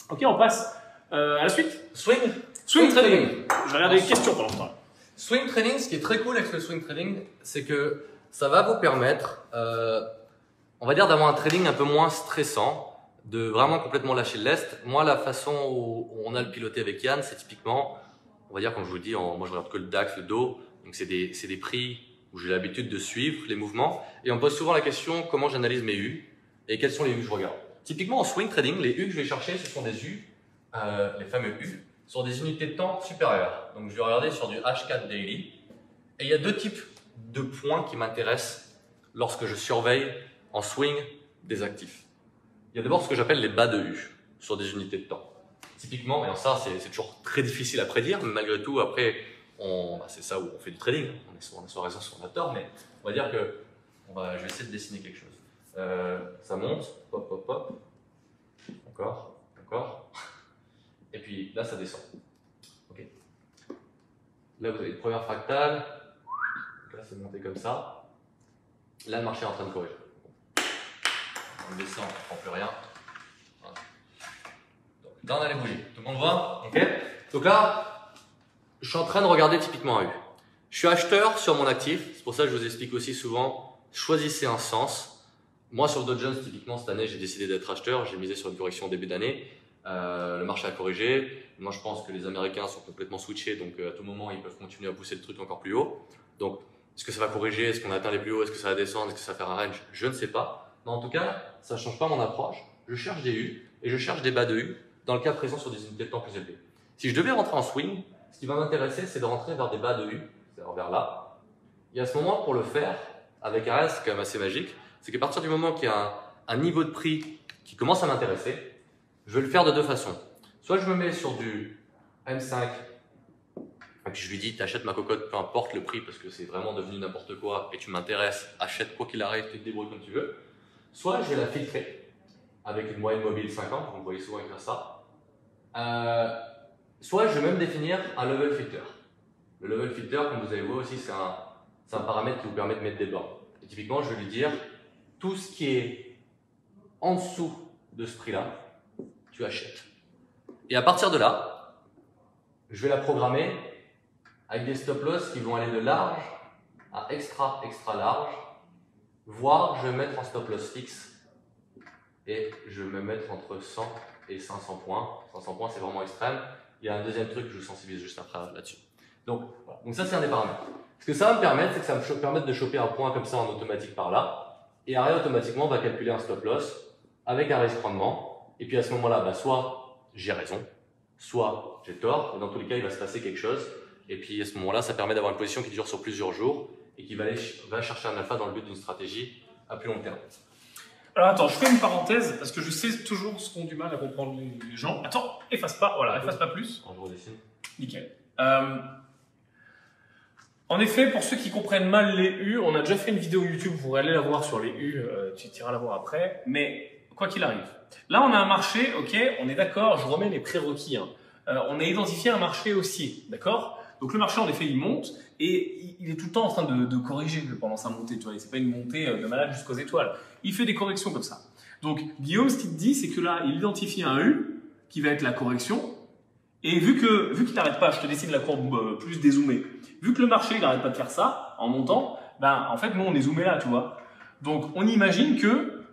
Ok, on passe à la suite. Swing trading. Je vais regarder les questions pendant ce temps. Swing trading, ce qui est très cool avec le swing trading, c'est que ça va vous permettre, on va dire, d'avoir un trading un peu moins stressant, de vraiment complètement lâcher le lest. Moi, la façon où on a le piloté avec Yann, c'est typiquement, on va dire, comme je vous le dis, moi je regarde que le DAX, le DO, donc c'est des prix où j'ai l'habitude de suivre les mouvements, et on me pose souvent la question comment j'analyse mes U et quels sont les U que je regarde. Typiquement en swing trading, les U que je vais chercher, ce sont des U, les fameux U, sur des unités de temps supérieures. Donc je vais regarder sur du H4 Daily, et il y a deux types de points qui m'intéressent lorsque je surveille en swing des actifs. Il y a d'abord ce que j'appelle les bas de U sur des unités de temps. Typiquement, et ça c'est toujours très difficile à prédire, mais malgré tout après c'est ça où on fait du trading, on est soit raison soit on a tort, mais on va dire que je vais essayer de dessiner quelque chose. Ça monte, hop hop hop, encore, et puis là ça descend. Ok. Là vous avez une première fractale, donc là c'est monté comme ça, là le marché est en train de corriger. On descend, on ne prend plus rien. Voilà. Donc, là, on a les bougies. Tout le monde voit? Ok. Donc là, je suis en train de regarder typiquement un U. Je suis acheteur sur mon actif. C'est pour ça que je vous explique aussi souvent, choisissez un sens. Moi, sur le Dow Jones, typiquement, cette année, j'ai décidé d'être acheteur. J'ai misé sur une correction au début d'année. Le marché a corrigé. Moi, je pense que les Américains sont complètement switchés. Donc, à tout moment, ils peuvent continuer à pousser le truc encore plus haut. Donc, est-ce que ça va corriger? Est-ce qu'on a atteint les plus hauts? Est-ce que ça va descendre? Est-ce que ça va faire un range? Je ne sais pas. Mais en tout cas, ça ne change pas mon approche. Je cherche des U et je cherche des bas de U dans le cas présent sur des unités de temps plus élevées. Si je devais rentrer en swing, ce qui va m'intéresser, c'est de rentrer vers des bas de U, c'est-à-dire vers là. Et à ce moment, pour le faire, avec un reste, c'est quand même assez magique, c'est qu'à partir du moment qu'il y a un niveau de prix qui commence à m'intéresser, je vais le faire de deux façons. Soit je me mets sur du M5, et puis je lui dis, t'achètes ma cocotte, peu importe le prix, parce que c'est vraiment devenu n'importe quoi, et tu m'intéresses, achète quoi qu'il arrive, tu te débrouilles comme tu veux. Soit je vais la filtrer avec une moyenne mobile 50, vous me voyez souvent écrire ça. Soit je vais même définir un level filter. Le level filter, comme vous avez vu aussi, c'est un paramètre qui vous permet de mettre des bornes. Et typiquement, je vais lui dire, tout ce qui est en dessous de ce prix-là, tu achètes. Et à partir de là, je vais la programmer avec des stop loss qui vont aller de large à extra large, voire je vais mettre en stop loss fixe et je vais me mettre entre 100 et 500 points. 500 points, c'est vraiment extrême. Il y a un deuxième truc que je vous sensibilise juste après là-dessus. Donc, voilà. Donc ça, c'est un des paramètres. Ce que ça va me permettre, c'est que ça me permet de choper un point comme ça en automatique par là. Et Aria, automatiquement, va calculer un stop loss avec un risque rendement. Et puis à ce moment-là, soit j'ai raison, soit j'ai tort. Et dans tous les cas, il va se passer quelque chose. Et puis à ce moment-là, ça permet d'avoir une position qui dure sur plusieurs jours et qui va chercher un alpha dans le but d'une stratégie à plus long terme. Alors attends, je fais une parenthèse parce que je sais toujours ce qu'ont du mal à comprendre les gens. Attends, efface pas, voilà, efface pas plus. Je redessine. Nickel. En effet, pour ceux qui comprennent mal les U, on a déjà fait une vidéo YouTube, vous pourrez aller la voir sur les U, tu iras la voir après, mais quoi qu'il arrive. Là, on a un marché, ok, on est d'accord, je remets les prérequis. Hein. On a identifié un marché haussier, d'accord? Donc le marché, en effet, il monte et il est tout le temps en train de corriger pendant sa montée, tu vois, c'est pas une montée de malade jusqu'aux étoiles. Il fait des corrections comme ça. Donc Guillaume, ce qu'il te dit, c'est que là, il identifie un U qui va être la correction. Et vu qu'il n'arrête pas, je te dessine la courbe plus dézoomée, vu que le marché il n'arrête pas de faire ça en montant, ben en fait nous on est zoomé là, tu vois. Donc on imagine que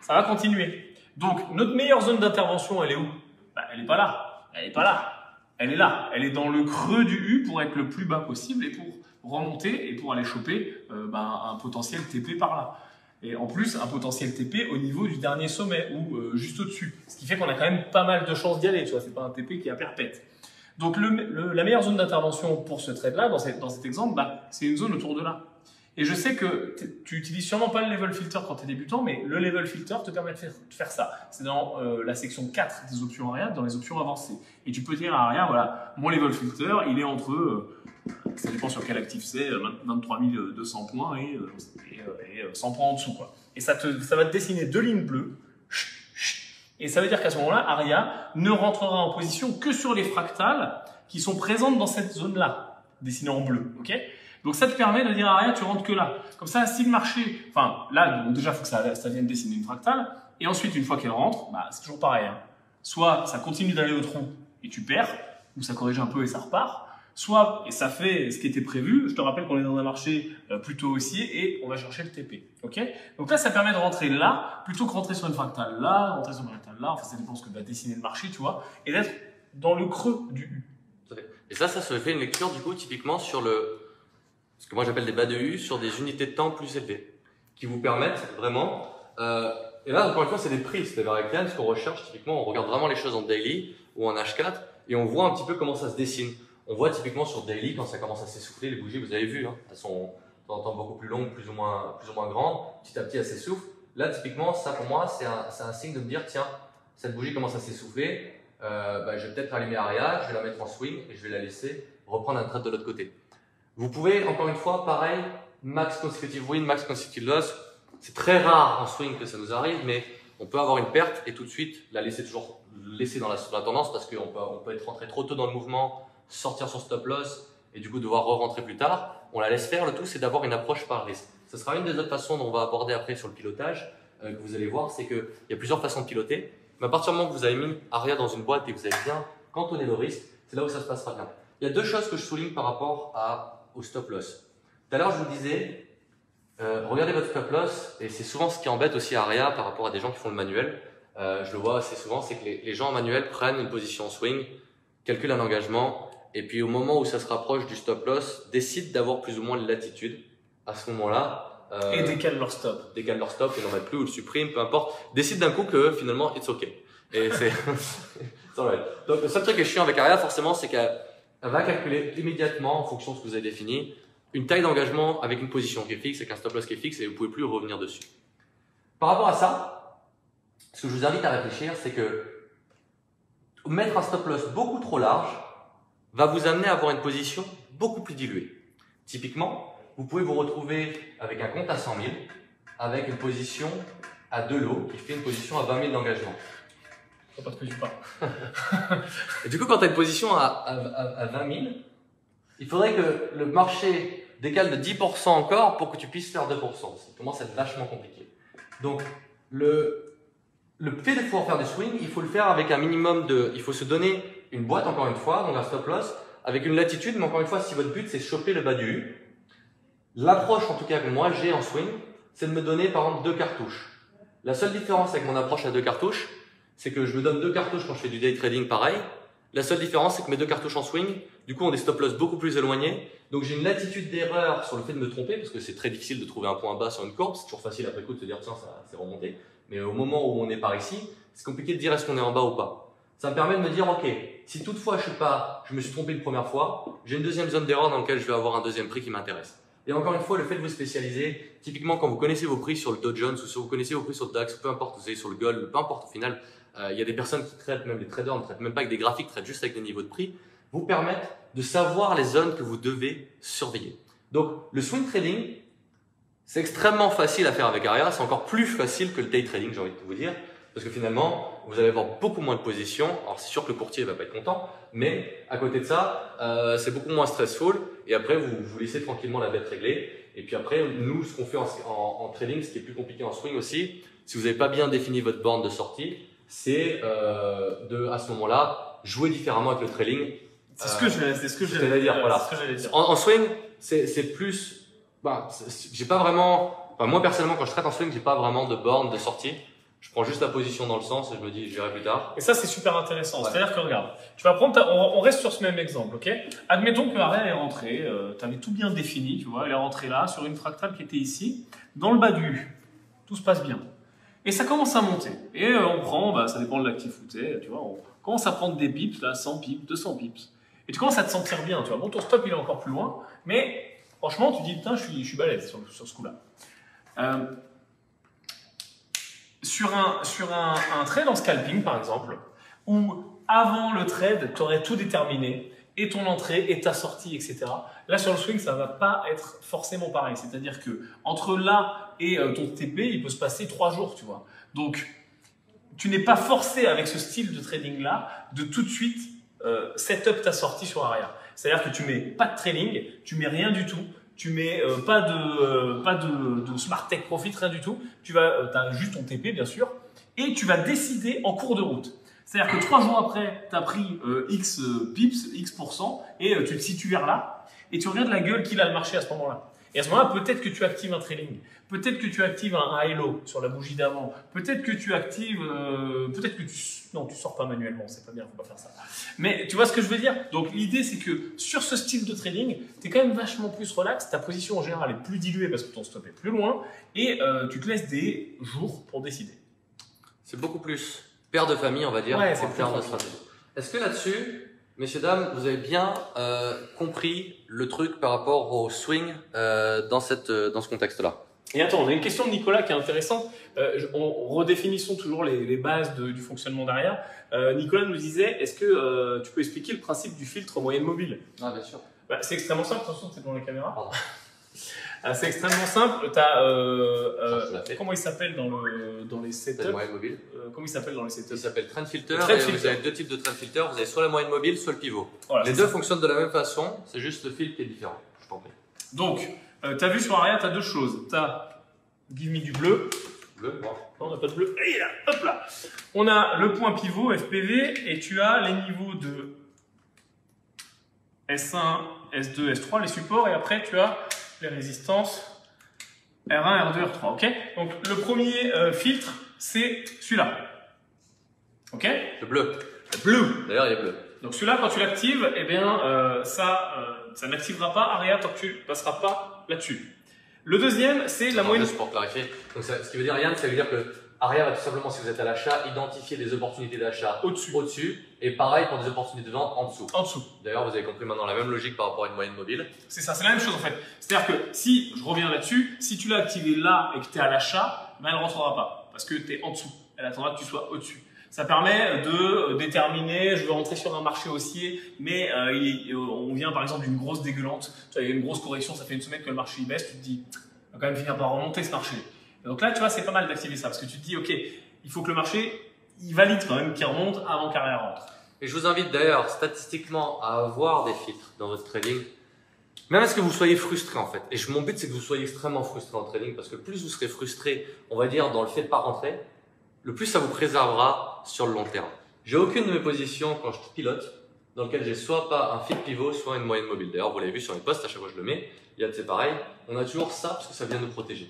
ça va continuer. Donc notre meilleure zone d'intervention, elle est où? Ben, elle n'est pas là, elle n'est pas là, elle est là, elle est dans le creux du U pour être le plus bas possible et pour remonter et pour aller choper un potentiel TP par là. Et en plus, un potentiel TP au niveau du dernier sommet ou juste au-dessus. Ce qui fait qu'on a quand même pas mal de chances d'y aller. Tu vois, c'est pas un TP qui est à perpète. Donc, la meilleure zone d'intervention pour ce trade-là, dans cet exemple, c'est une zone autour de là. Et je sais que tu utilises sûrement pas le level filter quand tu es débutant, mais le level filter te permet de faire ça. C'est dans la section 4 des options Aria, dans les options avancées. Et tu peux dire à Aria, voilà, mon level filter, il est entre, ça dépend sur quel actif c'est, 23 200 points et 100 points en dessous, quoi. Et ça va te dessiner deux lignes bleues. Et ça veut dire qu'à ce moment-là, Aria ne rentrera en position que sur les fractales qui sont présentes dans cette zone-là, dessinées en bleu, ok? Donc ça te permet de dire à Aria, tu rentres que là. Comme ça, si le marché, enfin là, déjà, il faut que ça vienne dessiner une fractale. Et ensuite, une fois qu'elle rentre, c'est toujours pareil. Hein. soit ça continue d'aller au tronc et tu perds, ou ça corrige un peu et ça repart, soit, et ça fait ce qui était prévu, je te rappelle qu'on est dans un marché plutôt haussier et on va chercher le TP. Ok, donc là, ça permet de rentrer là, plutôt que rentrer sur une fractale là, rentrer sur une fractale là, enfin ça dépend de ce que va dessiner le marché, tu vois, et d'être dans le creux du U. Et ça se fait une lecture du coup typiquement sur ce que moi j'appelle des bas de U, sur des unités de temps plus élevées, qui vous permettent vraiment, et là encore une fois c'est des prix, c'est avec Yann, ce qu'on recherche typiquement, on regarde vraiment les choses en daily ou en H4, et on voit un petit peu comment ça se dessine. On voit typiquement sur daily quand ça commence à s'essouffler, les bougies, vous avez vu, hein, elles sont de temps beaucoup plus longues, plus ou moins grandes, petit à petit elles s'essoufflent. Là typiquement, ça pour moi c'est un signe de me dire tiens, cette bougie commence à s'essouffler, je vais peut-être rallumer Aria, je vais la mettre en swing et je vais la laisser reprendre un trade de l'autre côté. Vous pouvez encore une fois, pareil, max consecutive win, max consecutive loss. C'est très rare en swing que ça nous arrive, mais on peut avoir une perte et tout de suite la laisser dans la tendance parce qu'on peut être rentré trop tôt dans le mouvement, sortir son stop loss et du coup devoir re-rentrer plus tard. On la laisse faire. Le tout, c'est d'avoir une approche par risque. Ce sera une des autres façons dont on va aborder après sur le pilotage que vous allez voir, c'est qu'il y a plusieurs façons de piloter. Mais à partir du moment que vous avez mis Aria dans une boîte et que vous avez bien cantonné le risque, c'est là où ça se passera bien. Il y a deux choses que je souligne par rapport au stop loss. Tout à l'heure, je vous disais, regardez votre stop loss, et c'est souvent ce qui embête aussi Aria par rapport à des gens qui font le manuel. Je le vois assez souvent, c'est que les gens en manuel prennent une position en swing, calculent un engagement, et puis au moment où ça se rapproche du stop loss, décident d'avoir plus ou moins de latitude. À ce moment-là, et décalent leur stop. Décalent leur stop et n'en mettent plus ou le suppriment, peu importe. Décident d'un coup que finalement, it's OK. Et c'est alright. Donc le seul truc qui est chiant avec Aria, forcément, c'est qu'elle va calculer immédiatement, en fonction de ce que vous avez défini, une taille d'engagement avec une position qui est fixe, avec un stop loss qui est fixe, et vous ne pouvez plus revenir dessus. Par rapport à ça, ce que je vous invite à réfléchir, c'est que mettre un stop loss beaucoup trop large va vous amener à avoir une position beaucoup plus diluée. Typiquement, vous pouvez vous retrouver avec un compte à 100 000, avec une position à 2 lots qui fait une position à 20 000 d'engagement. Je ne sais pas ce que tu parles. Et du coup, quand tu as une position à 20 000, il faudrait que le marché décale de 10% encore pour que tu puisses faire 2%. Ça commence à être vachement compliqué. Donc, le fait de pouvoir faire du swing, il faut le faire avec un minimum de... Il faut se donner une boîte, encore une fois, donc un stop loss, avec une latitude, mais encore une fois, si votre but c'est choper le bas du U, l'approche, en tout cas que moi j'ai en swing, c'est de me donner par exemple 2 cartouches. La seule différence avec mon approche à 2 cartouches, c'est que je me donne 2 cartouches quand je fais du day trading pareil. La seule différence, c'est que mes 2 cartouches en swing, du coup, ont des stop loss beaucoup plus éloignés. Donc j'ai une latitude d'erreur sur le fait de me tromper, parce que c'est très difficile de trouver un point bas sur une courbe. C'est toujours facile après coup de se dire tiens, ça c'est remonté. Mais au moment où on est par ici, c'est compliqué de dire est-ce qu'on est en bas ou pas. Ça me permet de me dire ok, si toutefois je me suis trompé une première fois, j'ai une deuxième zone d'erreur dans laquelle je vais avoir un deuxième prix qui m'intéresse. Et encore une fois, le fait de vous spécialiser, typiquement quand vous connaissez vos prix sur le Dow Jones ou si vous connaissez vos prix sur le DAX, peu importe, vous allez sur le Gold, peu importe au final, il y a des personnes qui traitent, même des traders ne traitent même pas avec des graphiques, traitent juste avec des niveaux de prix, vous permettent de savoir les zones que vous devez surveiller. Donc le swing trading, c'est extrêmement facile à faire avec Aria, c'est encore plus facile que le day trading, j'ai envie de vous dire, parce que finalement, vous allez avoir beaucoup moins de positions. Alors c'est sûr que le courtier va pas être content, mais à côté de ça, c'est beaucoup moins stressful. Et après, vous laissez tranquillement la bête réglée. Et puis après, nous, ce qu'on fait en trading, ce qui est plus compliqué en swing aussi, si vous n'avez pas bien défini votre borne de sortie, c'est à ce moment-là, jouer différemment avec le trailing. C'est ce que j'allais dire. Voilà. En swing, c'est plus, j'ai pas vraiment, moi personnellement, quand je traite en swing, j'ai pas vraiment de borne de sortie. Je prends juste la position dans le sens et je me dis, je verrai plus tard. Et ça, c'est super intéressant. Ouais. C'est-à-dire que, regarde, tu vas prendre on reste sur ce même exemple, ok? Admettons que Aria est rentrée, tu avais tout bien défini, tu vois, elle est rentrée là, sur une fractale qui était ici, dans le bas du U. Tout se passe bien. Et ça commence à monter. Et on prend, ça dépend de l'actif où tu es, tu vois, on commence à prendre des pips, là, 100 pips, 200 pips. Et tu commences à te sentir bien, tu vois. Bon, ton stop, il est encore plus loin, mais franchement, tu dis, putain, je suis balèze sur ce coup-là. Sur un trade en scalping, par exemple, où avant le trade, tu aurais tout déterminé, et ton entrée, et ta sortie, etc. Là, sur le swing, ça ne va pas être forcément pareil. C'est-à-dire que entre là et ton TP, il peut se passer 3 jours, tu vois. Donc, tu n'es pas forcé avec ce style de trading-là de tout de suite set up ta sortie sur Aria. C'est-à-dire que tu mets pas de trailing, tu mets rien du tout. Tu mets pas de smart tech profit, rien du tout. Tu as juste ton TP, bien sûr, et tu vas décider en cours de route. C'est-à-dire que 3 jours après, tu as pris X pips, X%, et tu te situes vers là, et tu regardes la gueule qu'il a le marché à ce moment-là. Et à ce moment-là, peut-être que tu actives un trailing, peut-être que tu actives un high low sur la bougie d'avant, peut-être que tu actives, peut-être que non, tu sors pas manuellement, c'est pas bien, faut pas faire ça. Mais tu vois ce que je veux dire? Donc l'idée, c'est que sur ce style de trading, tu es quand même vachement plus relax, ta position en général est plus diluée parce que ton stop est plus loin, et tu te laisses des jours pour décider. C'est beaucoup plus père de famille, on va dire, Ouais, en termes de stratégie. Est-ce que là-dessus, messieurs, dames, vous avez bien compris le truc par rapport au swing dans ce contexte-là? Et attends, on a une question de Nicolas qui est intéressante. Redéfinissons toujours les bases du fonctionnement derrière. Nicolas nous disait, est-ce que tu peux expliquer le principe du filtre moyenne mobile? Ah, bien sûr. Bah, c'est extrêmement simple, attention, c'est dans la caméra. Pardon. C'est extrêmement simple. Comment il s'appelle dans les setups? C'est le moyenne mobile. Comment il s'appelle dans les setups? Il s'appelle trend filter. Trend filter. Vous avez deux types de trend filter. Vous avez soit la moyenne mobile, soit le pivot. Voilà, les deux fonctionnent de la même façon. C'est juste le fil qui est différent. Je t'en prie. Donc, tu as vu sur Aria, tu as deux choses. Tu as give me du bleu. Bleu, bon. Non, on n'a pas de bleu. Et là, hop là. On a le point pivot, FPV, et tu as les niveaux de S1, S2, S3, les supports, et après tu as les résistances R1, R2, R3. Ok? Donc le premier filtre, c'est celui-là. Ok? Le bleu. Le bleu. D'ailleurs, il est bleu. Donc celui-là, quand tu l'actives, eh bien, ça n'activera pas Aria tant que tu ne passeras pas là-dessus. Le deuxième, c'est la moyenne. Juste pour clarifier. Donc, ce qui veut dire, Yann, ça veut dire que Aria va tout simplement, si vous êtes à l'achat, identifier des opportunités d'achat au-dessus, et pareil pour des opportunités de vente en dessous. En dessous. D'ailleurs, vous avez compris maintenant la même logique par rapport à une moyenne mobile. C'est ça, c'est la même chose en fait. C'est-à-dire que si, je reviens là-dessus, si tu l'as activé là et que tu es à l'achat, ben elle ne rentrera pas parce que tu es en dessous. Elle attendra que tu sois au-dessus. Ça permet de déterminer, je veux rentrer sur un marché haussier, mais on vient par exemple d'une grosse dégueulante, tu vois, il y a une grosse correction, ça fait une semaine que le marché il baisse, tu te dis, on va quand même finir par remonter ce marché. Et donc là, tu vois, c'est pas mal d'activer ça, parce que tu te dis, ok, il faut que le marché, il valide quand même qu'il remonte avant qu'Aria rentre. Et je vous invite d'ailleurs statistiquement à avoir des filtres dans votre trading, même à ce que vous soyez frustré en fait. Et mon but, c'est que vous soyez extrêmement frustré en trading, parce que plus vous serez frustré, on va dire, dans le fait de pas rentrer, le plus ça vous préservera sur le long terme. J'ai aucune de mes positions quand je pilote dans lequel j'ai soit pas un fil pivot, soit une moyenne mobile. D'ailleurs, vous l'avez vu sur les posts, à chaque fois que je le mets, c'est pareil, on a toujours ça parce que ça vient nous protéger.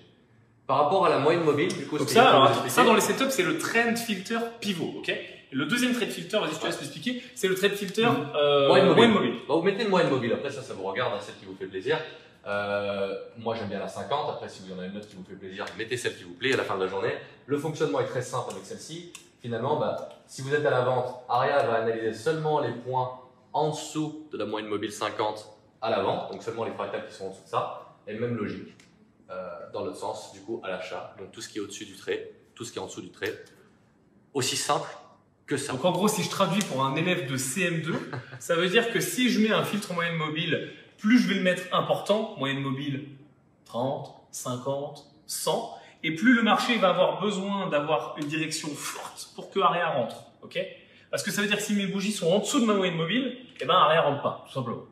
Par rapport à la moyenne mobile, du coup, donc ça, dans les setups, c'est le trend filter pivot, ok? Et le deuxième trade filter, vas-y, je te laisse l'expliquer, c'est le trade filter moyenne mobile. Bon, vous mettez une moyenne mobile, après ça vous regarde, hein, celle qui vous fait plaisir. Moi j'aime bien la 50, après si vous en avez une autre qui vous fait plaisir, mettez celle qui vous plaît à la fin de la journée. Le fonctionnement est très simple avec celle-ci. Finalement, si vous êtes à la vente, Aria va analyser seulement les points en dessous de la moyenne mobile 50 à la vente, donc seulement les fractales qui sont en dessous de ça, et même logique dans l'autre sens, du coup à l'achat, donc tout ce qui est au-dessus du trait, tout ce qui est en dessous du trait, aussi simple que ça. Donc en gros, si je traduis pour un élève de CM2, ça veut dire que si je mets un filtre moyenne mobile, plus je vais le mettre important, moyenne mobile 30, 50, 100, et plus le marché va avoir besoin d'avoir une direction forte pour que Aria rentre. Ok? Parce que ça veut dire que si mes bougies sont en dessous de ma moyenne mobile, eh ben Aria rentre pas, tout simplement.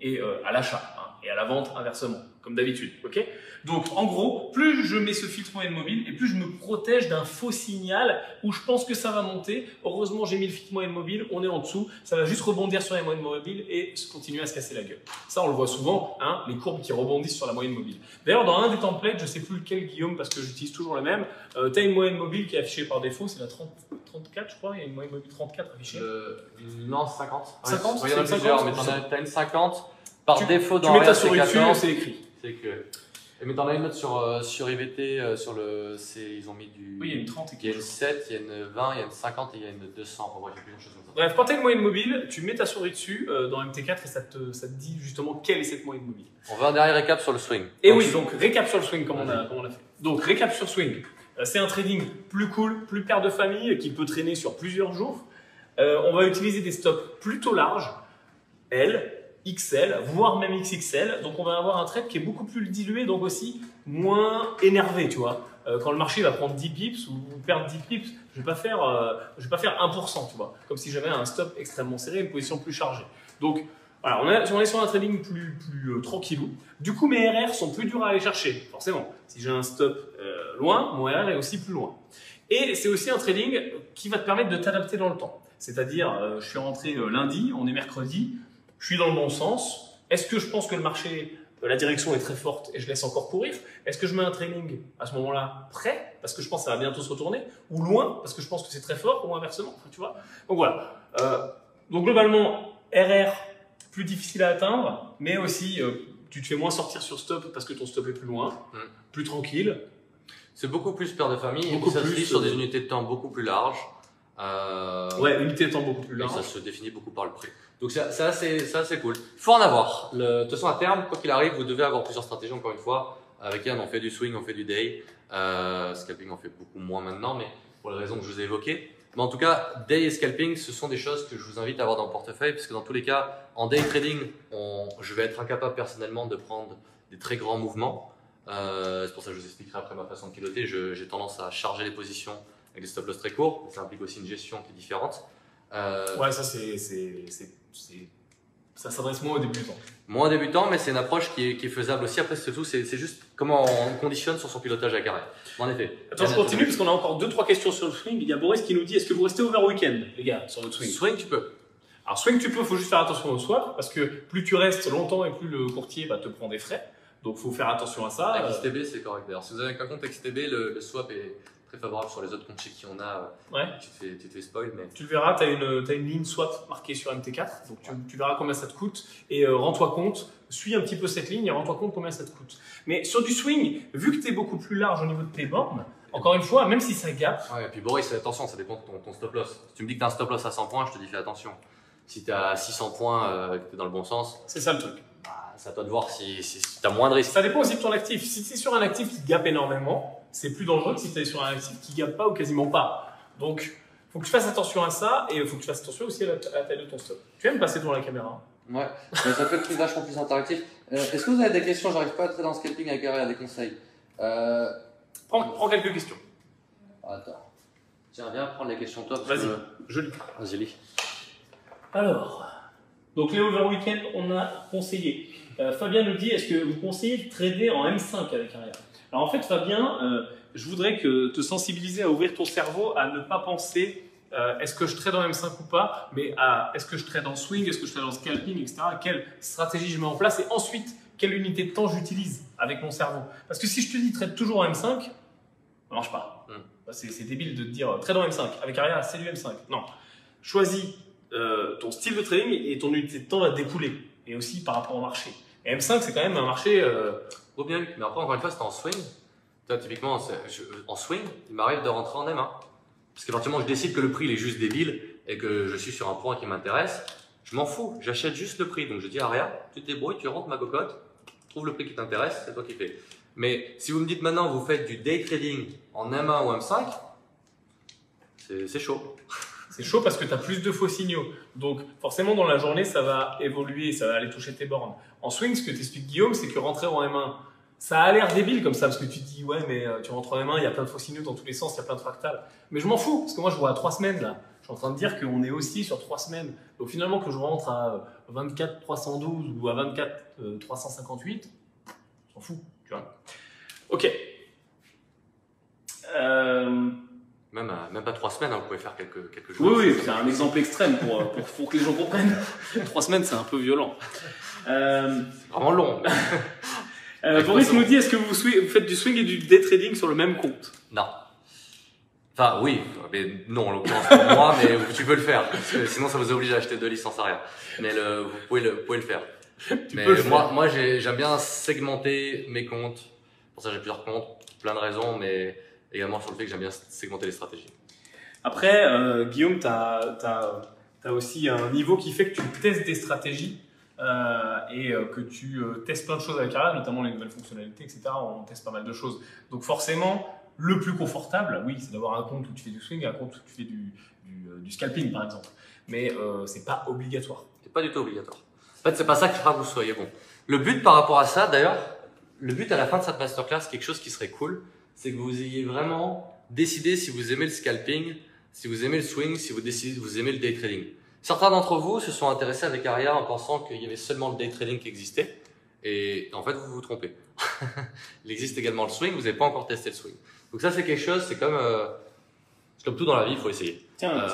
Et à l'achat, hein, et à la vente inversement, comme d'habitude. Ok? Donc en gros, plus je mets ce filtre moyenne mobile, et plus je me protège d'un faux signal où je pense que ça va monter. Heureusement, j'ai mis le filtre moyenne mobile, on est en dessous, ça va juste rebondir sur la moyenne mobile et continuer à se casser la gueule. Ça, on le voit souvent, hein, les courbes qui rebondissent sur la moyenne mobile. D'ailleurs, dans un des templates, je sais plus lequel, Guillaume, parce que j'utilise toujours le même, tu as une moyenne mobile qui est affichée par défaut, c'est la 34, je crois, il y a une moyenne mobile 34 affichée. Non, 50. 50, il y en a plusieurs, mais tu as une 50. Par défaut, dans tu mets ta Aria, souris dessus, c'est écrit. C'est que... Mais t'en as une autre sur IVT, sur le... ils ont mis du... Oui, il y a une 30 et il y a une 7, il y a une 20, il y a une 50 et il y a une 200. Enfin, bref, il y a plusieurs choses comme ça. Bref, quand tu as une moyenne mobile, tu mets ta souris dessus dans MT4 et ça te dit justement quelle est cette moyenne mobile. On va un dernier récap sur le swing. Et oui, donc récap sur le swing comme on a fait. Donc récap sur swing, c'est un trading plus cool, plus père de famille, qui peut traîner sur plusieurs jours. On va utiliser des stops plutôt larges, L, XL, voire même XXL. Donc on va avoir un trade qui est beaucoup plus dilué, donc aussi moins énervé, tu vois. Quand le marché va prendre 10 pips ou perdre 10 pips, je vais pas faire 1%, tu vois. Comme si j'avais un stop extrêmement serré, une position plus chargée. Donc voilà, on est sur un trading plus tranquillou. Du coup, mes RR sont plus durs à aller chercher, forcément. Si j'ai un stop loin, mon RR est aussi plus loin. Et c'est aussi un trading qui va te permettre de t'adapter dans le temps. C'est-à-dire, je suis rentré lundi, on est mercredi, je suis dans le bon sens. Est-ce que je pense que le marché, la direction est très forte et je laisse encore courir? Est-ce que je mets un trading à ce moment-là prêt parce que je pense que ça va bientôt se retourner, ou loin parce que je pense que c'est très fort, ou inversement, enfin, tu vois? Donc voilà. Donc globalement, RR plus difficile à atteindre, mais aussi tu te fais moins sortir sur stop parce que ton stop est plus loin, plus tranquille. C'est beaucoup plus père de famille, Beaucoup et ça se plus, lit sur des unités de temps beaucoup plus larges. Ouais, unité de temps beaucoup plus large. Et ça se définit beaucoup par le prix. Donc c'est assez cool. Il faut en avoir. De toute façon, à terme, quoi qu'il arrive, vous devez avoir plusieurs stratégies, encore une fois. Avec Yann, on fait du swing, on fait du day. Scalping, on fait beaucoup moins maintenant, mais pour les raisons que je vous ai évoquées. Mais en tout cas, day et scalping, ce sont des choses que je vous invite à avoir dans le portefeuille, parce que dans tous les cas, en day trading, je vais être incapable personnellement de prendre des très grands mouvements. C'est pour ça que je vous expliquerai après ma façon de piloter. J'ai tendance à charger les positions avec des stop loss très courts. Ça implique aussi une gestion qui est différente. Ouais, ça ça s'adresse moins aux débutants. Moins débutant, mais c'est une approche qui est faisable aussi. Après, c'est tout. C'est juste comment on conditionne sur son pilotage à carré. En effet. Attends, je continue parce qu'on a encore 2-3 questions sur le swing. Il y a Boris qui nous dit, est-ce que vous restez over week-end, les gars, sur votre swing? Swing, tu peux. Alors swing, tu peux, faut juste faire attention au swap parce que plus tu restes longtemps et plus le courtier va te prendre des frais. Donc faut faire attention à ça. Avec XTB, c'est correct d'ailleurs. Si vous avez un compte XTB, le swap est très favorable sur les autres comptes chez qui on a. Ouais. Tu te fais spoil, mais. Tu le verras, tu as une ligne swap marquée sur MT4, donc tu verras combien ça te coûte et rends-toi compte, suis un petit peu cette ligne et rends-toi compte combien ça te coûte. Mais sur du swing, vu que tu es beaucoup plus large au niveau de tes bornes, encore une fois, même si ça gap. Ouais, et puis Boris, attention, ça dépend de ton stop loss. Si tu me dis que tu as un stop loss à 100 points, je te dis fais attention. Si tu as 600 points, que tu es dans le bon sens. C'est ça le truc. Bah, c'est à toi de voir si tu as moins de risques. Ça dépend aussi de ton actif. Si tu es sur un actif qui gappe énormément, c'est plus dangereux que si tu es sur un actif qui gappe pas ou quasiment pas. Donc, il faut que tu fasses attention à ça et il faut que tu fasses attention aussi à la taille de ton stop. Tu aimes passer devant la caméra? Ouais, mais ça peut être vachement plus interactif. Est-ce que vous avez des questions? J'arrive pas à être dans le scalping avec Gary, à des conseils. Prends quelques questions. Attends. Tiens, viens prendre les questions toi. Vas-y, je lis. Vas-y, lis. Alors, donc les over weekend, on a conseillé. Fabien nous dit, est-ce que vous conseillez de trader en M5 avec arrière? Alors en fait, Fabien, je voudrais te sensibiliser à ouvrir ton cerveau, à ne pas penser est-ce que je trade en M5 ou pas, mais à est-ce que je trade en swing, est-ce que je trade en scalping, etc. Quelle stratégie je mets en place et ensuite quelle unité de temps j'utilise avec mon cerveau. Parce que si je te dis trade toujours en M5, ça marche pas. C'est débile de te dire trade en M5 avec arrière, c'est du M5. Non, choisis ton style de trading et ton unité de temps va découler. Et aussi par rapport au marché. Et M5, c'est quand même un marché. Bien, mais après, encore une fois, c'est en swing. Toi, typiquement, en swing, il m'arrive de rentrer en M1. Parce qu'éventuellement, je décide que le prix il est juste débile et que je suis sur un point qui m'intéresse. Je m'en fous, j'achète juste le prix. Donc je dis à Aria, tu te débrouilles, tu rentres ma cocotte, trouve le prix qui t'intéresse, c'est toi qui fais. Mais si vous me dites maintenant, vous faites du day trading en M1 ou M5, c'est chaud. C'est chaud parce que tu as plus de faux signaux. Donc, forcément, dans la journée, ça va évoluer, ça va aller toucher tes bornes. En swing, ce que t'explique Guillaume, c'est que rentrer en M1, ça a l'air débile comme ça, parce que tu te dis, ouais, mais tu rentres en M1, il y a plein de faux signaux dans tous les sens, il y a plein de fractals. Mais je m'en fous, parce que moi, je vois à 3 semaines, là. Je suis en train de dire qu'on est aussi sur 3 semaines. Donc, finalement, que je rentre à 24 312 ou à 24 358, je m'en fous, tu vois. Ok. Même pas 3 semaines, hein, vous pouvez faire quelques jours. Oui, c'est un exemple extrême pour que les gens comprennent. 3 semaines, c'est un peu violent. C'est vraiment long. Boris nous dit, est-ce que vous faites du swing et du day trading sur le même compte? Non. Enfin, oui, mais non, en l'occurrence pour moi, mais tu peux le faire. Parce que sinon, ça vous oblige à acheter 2 licences arrière. Mais vous pouvez le faire. Moi, j'aime bien segmenter mes comptes. Pour ça, j'ai plusieurs comptes, plein de raisons, mais également sur le fait que j'aime bien segmenter les stratégies. Après, Guillaume, tu as aussi un niveau qui fait que tu testes des stratégies et que tu testes plein de choses avec Arial, notamment les nouvelles fonctionnalités, etc. On teste pas mal de choses. Donc forcément, le plus confortable, oui, c'est d'avoir un compte où tu fais du swing et un compte où tu fais du scalping, par exemple. Mais c'est pas obligatoire. C'est pas du tout obligatoire. En fait, c'est pas ça qui fera que vous soyez bon. Le but par rapport à ça, d'ailleurs, le but à la fin de cette masterclass, quelque chose qui serait cool, c'est que vous ayez vraiment décidé si vous aimez le scalping, si vous aimez le swing, si vous aimez le day trading. Certains d'entre vous se sont intéressés avec Aria en pensant qu'il y avait seulement le day trading qui existait. Et en fait, vous vous trompez. Il existe également le swing, vous n'avez pas encore testé le swing. Donc ça, c'est quelque chose, c'est comme C'est comme tout dans la vie, il faut essayer. Tiens,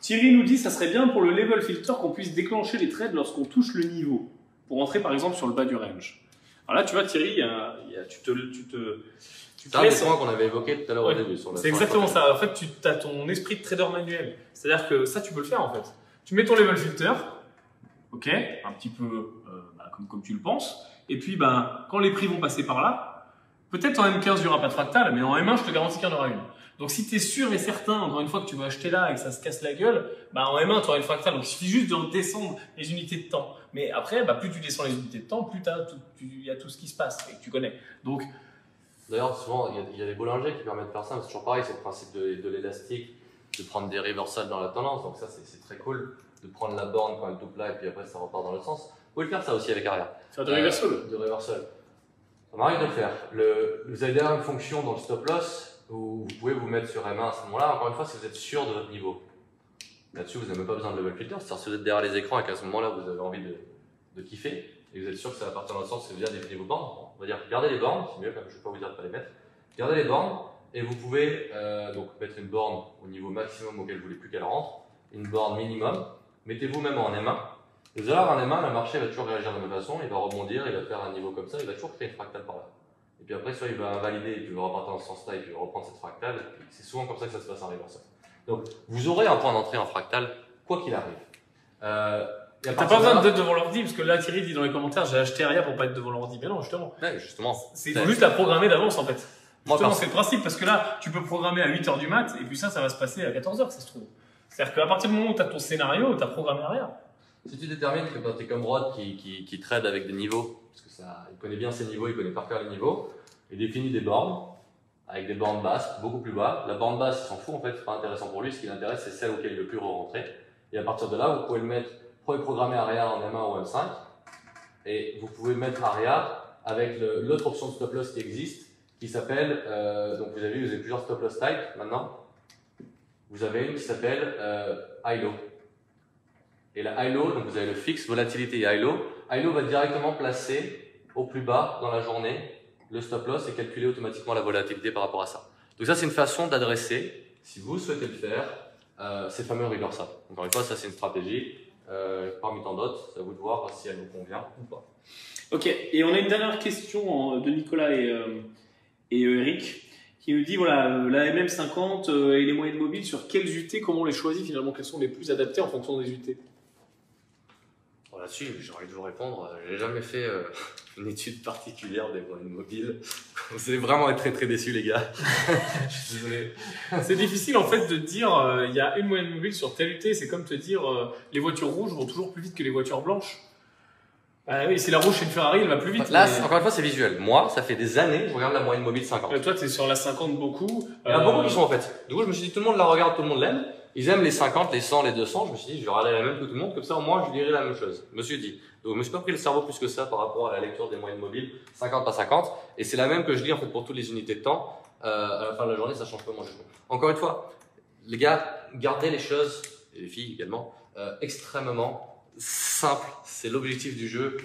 Thierry nous dit ça serait bien pour le level filter qu'on puisse déclencher les trades lorsqu'on touche le niveau, pour entrer par exemple sur le bas du range. Alors là, tu vois, Thierry, tu te C'est un des points qu'on avait évoqué tout à l'heure au début. C'est exactement ça. En fait, tu as ton esprit de trader manuel. C'est-à-dire que ça, tu peux le faire en fait. Tu mets ton level filter, ok, un petit peu comme tu le penses, et puis quand les prix vont passer par là, peut-être en M15 il n'y aura pas de fractal, mais en M1 je te garantis qu'il y en aura une. Donc si tu es sûr et certain, encore une fois, que tu vas acheter là et que ça se casse la gueule, en M1 tu auras une fractale. Donc il suffit juste de descendre les unités de temps. Mais après, plus tu descends les unités de temps, plus il y a tout ce qui se passe et que tu connais. Donc d'ailleurs, souvent, il y a des Bollinger qui permettent de faire ça, mais c'est toujours pareil, c'est le principe de l'élastique, de prendre des reversals dans la tendance, donc ça c'est très cool, de prendre la borne quand elle double là et puis après ça repart dans l'autre sens. Vous pouvez le faire ça aussi avec arrière. Faire de reversal. De reversal. Ça m'arrive de le faire. Vous avez derrière une fonction dans le stop loss où vous pouvez vous mettre sur M1 à ce moment-là, encore une fois, si vous êtes sûr de votre niveau. Là-dessus, vous n'avez même pas besoin de level filter, c'est-à-dire si vous êtes derrière les écrans et qu'à ce moment-là vous avez envie de kiffer, et vous êtes sûr que ça va partir dans l'autre sens, c'est bien définir vos bornes. On va dire gardez les bornes, c'est mieux quand même, je ne vais pas vous dire de pas les mettre. Gardez les bornes et vous pouvez donc mettre une borne au niveau maximum auquel vous voulez plus qu'elle rentre, une borne minimum. Mettez-vous même en M1. Et vous allez avoir un M1, le marché va toujours réagir de la même façon, il va rebondir, il va faire un niveau comme ça, il va toujours créer une fractale par là. Et puis après, soit il va invalider et puis il va repartir dans ce sens-là et puis il va reprendre cette fractale. C'est souvent comme ça que ça se passe en reversal. Donc vous aurez un point d'entrée en fractale, quoi qu'il arrive. T'as pas besoin d'être devant l'ordi, parce que là Thierry dit dans les commentaires j'ai acheté Aria pour pas être devant l'ordi. Mais non, justement. Ouais, justement. Il faut juste la programmer d'avance en fait. Justement, c'est le principe, parce que là, tu peux programmer à 8h du mat, et puis ça va se passer à 14h, ça se trouve. C'est-à-dire qu'à partir du moment où tu as ton scénario, tu as programmé rien. Si tu détermines que tu es comme Rod qui trade avec des niveaux, parce que il connaît bien ses niveaux, il connaît par cœur les niveaux, il définit des bornes, avec des bornes basses, beaucoup plus bas. La borne basse, il s'en fout en fait, c'est pas intéressant pour lui, ce qui l'intéresse, c'est celle auquel il veut plus re-rentrer. Et à partir de là, vous pouvez programmer Aria en M1 ou M5, et vous pouvez mettre Aria avec l'autre option de stop loss qui existe, qui s'appelle, donc vous avez plusieurs stop loss type maintenant. Vous avez une qui s'appelle ILO. Et la ILO, donc vous avez le fixe, volatilité et ILO. ILO va directement placer au plus bas dans la journée le stop loss et calculer automatiquement la volatilité par rapport à ça. Donc ça c'est une façon d'adresser, si vous souhaitez le faire, ces fameux reversals. Encore une fois, ça c'est une stratégie. Parmi tant d'autres, c'est à vous de voir si elle vous convient ou pas. Ok, et on a une dernière question de Nicolas et Eric qui nous dit voilà, la MM50 et les moyennes mobiles, sur quelles UT, comment on les choisit finalement, quelles sont les plus adaptées en fonction des UT? Là-dessus, j'ai envie de vous répondre, j'ai jamais fait une étude particulière des moyennes mobiles. Vous allez vraiment être très très déçus les gars. Je suis désolé. C'est difficile en fait de dire il y a une moyenne mobile sur telle UT, c'est comme te dire les voitures rouges vont toujours plus vite que les voitures blanches. Oui, si la rouge c'est une Ferrari, elle va plus vite. Là, encore une fois, c'est visuel. Moi, ça fait des années que je regarde la moyenne mobile 50. Toi, tu es sur la 50 beaucoup. Il y en a beaucoup qui sont en fait. Du coup, je me suis dit, tout le monde la regarde, tout le monde l'aime. Ils aiment les 50, les 100, les 200. Je me suis dit, je vais regarder la même que tout le monde, comme ça au moins je dirai la même chose. Je me suis dit. Donc, je me suis pas pris le cerveau plus que ça par rapport à la lecture des moyennes mobiles 50 à 50. Et c'est la même que je lis en fait pour toutes les unités de temps. À la fin de la journée, ça change pas mon jugement. Encore une fois, les gars, gardez les choses, et les filles également, extrêmement simple, c'est l'objectif du jeu.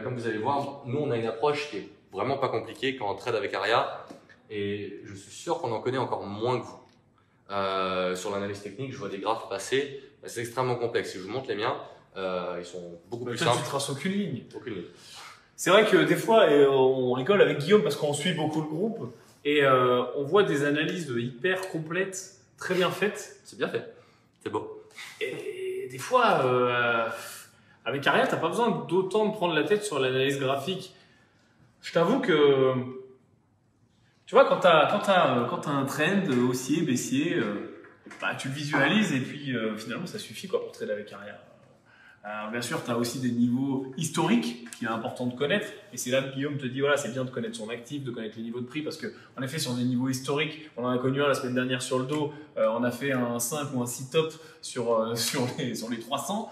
Comme vous allez voir, nous on a une approche qui est vraiment pas compliquée quand on trade avec Aria, et je suis sûr qu'on en connaît encore moins que vous. Sur l'analyse technique, je vois des graphes passer, c'est extrêmement complexe. Si je vous montre les miens, ils sont beaucoup plus simples. Tu traces aucune ligne. Aucune ligne. C'est vrai que des fois, on rigole avec Guillaume parce qu'on suit beaucoup le groupe, et on voit des analyses hyper complètes, très bien faites. C'est bien fait, c'est beau. Et des fois, avec Aria, t'as pas besoin d'autant de prendre la tête sur l'analyse graphique. Je t'avoue que, tu vois, quand t'as un trend haussier, baissier, tu le visualises et puis finalement ça suffit quoi pour trader avec Aria. Bien sûr, tu as aussi des niveaux historiques qu'il est important de connaître. Et c'est là que Guillaume te dit, voilà, c'est bien de connaître son actif, de connaître les niveaux de prix. Parce que, en effet, sur des niveaux historiques, on en a connu un la semaine dernière sur le dos. On a fait un 5 ou un 6 top sur les 300.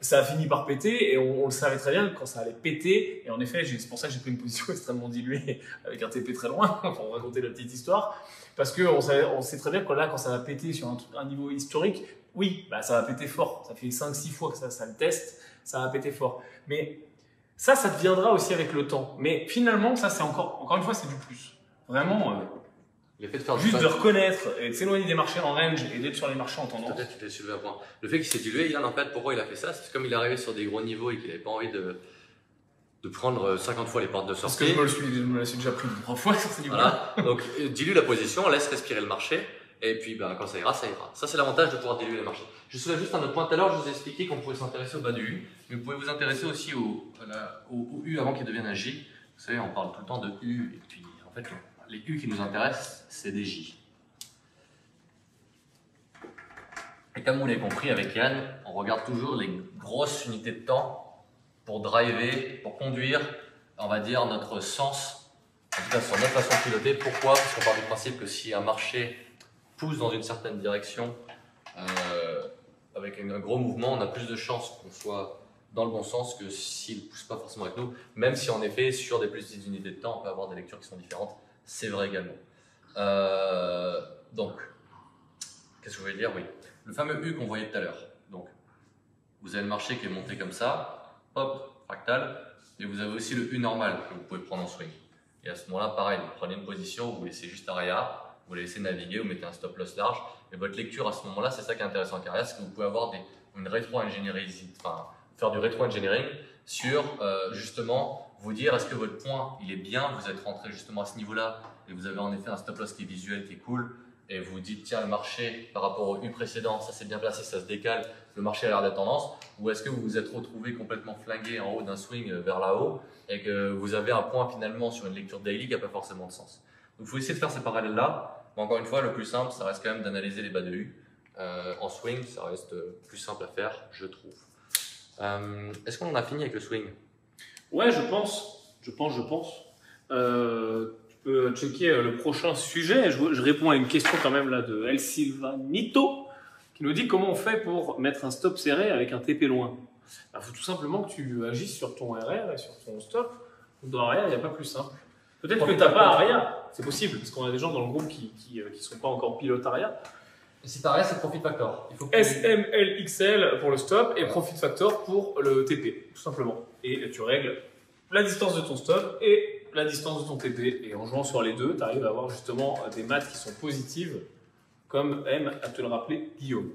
Ça a fini par péter. Et on le savait très bien quand ça allait péter. Et en effet, c'est pour ça que j'ai pris une position extrêmement diluée avec un TP très loin pour raconter la petite histoire. Parce qu'on sait très bien que là, quand ça va péter sur un niveau historique, oui, ça va péter fort. Ça fait 5-6 fois que ça le teste, ça va péter fort. Mais ça deviendra aussi avec le temps. Mais finalement, ça, c'est encore une fois, c'est du plus. Vraiment, L'effet de faire Juste de reconnaître et de s'éloigner des marchés en range et d'être sur les marchés en tendance. Peut-être que tu t'es soulevé un point. Le fait qu'il s'est dilué, Yann, en fait, pourquoi il a fait ça? C'est comme il est arrivé sur des gros niveaux et qu'il n'avait pas envie de prendre 50 fois les portes de Parce sortie. que je me la suis déjà pris 3 fois sur ces niveaux-là. Voilà. Donc, dilue la position, laisse respirer le marché. Et puis, ben, quand ça ira, ça ira. Ça, c'est l'avantage de pouvoir diluer le marché. Je soulève juste un autre point. Tout à l'heure, je vous ai expliqué qu'on pouvait s'intéresser au bas du U. Mais vous pouvez vous intéresser aussi au U avant qu'il devienne un J. Vous savez, on parle tout le temps de U. Et puis, en fait, les U qui nous intéressent, c'est des J. Et comme vous l'avez compris avec Yann, on regarde toujours les grosses unités de temps pour driver, pour conduire, on va dire, notre sens, en tout cas sur notre façon de piloter. Pourquoi? Parce qu'on part du principe que si un marché pousse dans une certaine direction, avec un gros mouvement, on a plus de chances qu'on soit dans le bon sens que s'il ne pousse pas forcément avec nous, même si en effet, sur des plus petites unités de temps, on peut avoir des lectures qui sont différentes. C'est vrai également. Donc, qu'est-ce que je voulais dire? Oui. Le fameux U qu'on voyait tout à l'heure. Donc, vous avez le marché qui est monté comme ça, hop, fractal, et vous avez aussi le U normal que vous pouvez prendre en swing. Et à ce moment-là, pareil, vous prenez une position, vous laissez juste Aria, vous la laissez naviguer, vous mettez un stop loss large, et votre lecture à ce moment-là, c'est ça qui est intéressant en Aria, c'est que vous pouvez avoir une rétro-ingénierie, enfin, faire du rétro-engineering sur justement vous dire est-ce que votre point il est bien, vous êtes rentré justement à ce niveau-là, et vous avez en effet un stop loss qui est visuel, qui est cool. Et vous dites, tiens, le marché, par rapport au U précédent, ça s'est bien placé, ça se décale, le marché a l'air d'être tendance, ou est-ce que vous vous êtes retrouvé complètement flingué en haut d'un swing vers là-haut et que vous avez un point finalement sur une lecture daily qui n'a pas forcément de sens. Donc il faut essayer de faire ces parallèles-là, mais encore une fois, le plus simple, ça reste quand même d'analyser les bas de U. En swing, ça reste plus simple à faire, je trouve. Est-ce qu'on en a fini avec le swing? Ouais, je pense. Tu peux checker le prochain sujet. Je réponds à une question quand même là de El Silvanito qui nous dit comment on fait pour mettre un stop serré avec un TP loin. Il faut tout simplement que tu agisses sur ton RR et sur ton stop. Dans Aria, il n'y a pas plus simple. Peut-être que tu n'as pas Aria, c'est possible, parce qu'on a des gens dans le groupe qui ne sont pas encore pilote Aria. Et si tu as Aria, c'est Profit Factor. Il faut que SMLXL pour le stop et Profit Factor pour le TP, tout simplement. Et tu règles la distance de ton stop et la distance de ton TP. Et en jouant sur les deux, tu arrives à avoir justement des maths qui sont positives, comme aime à te le rappeler Guillaume.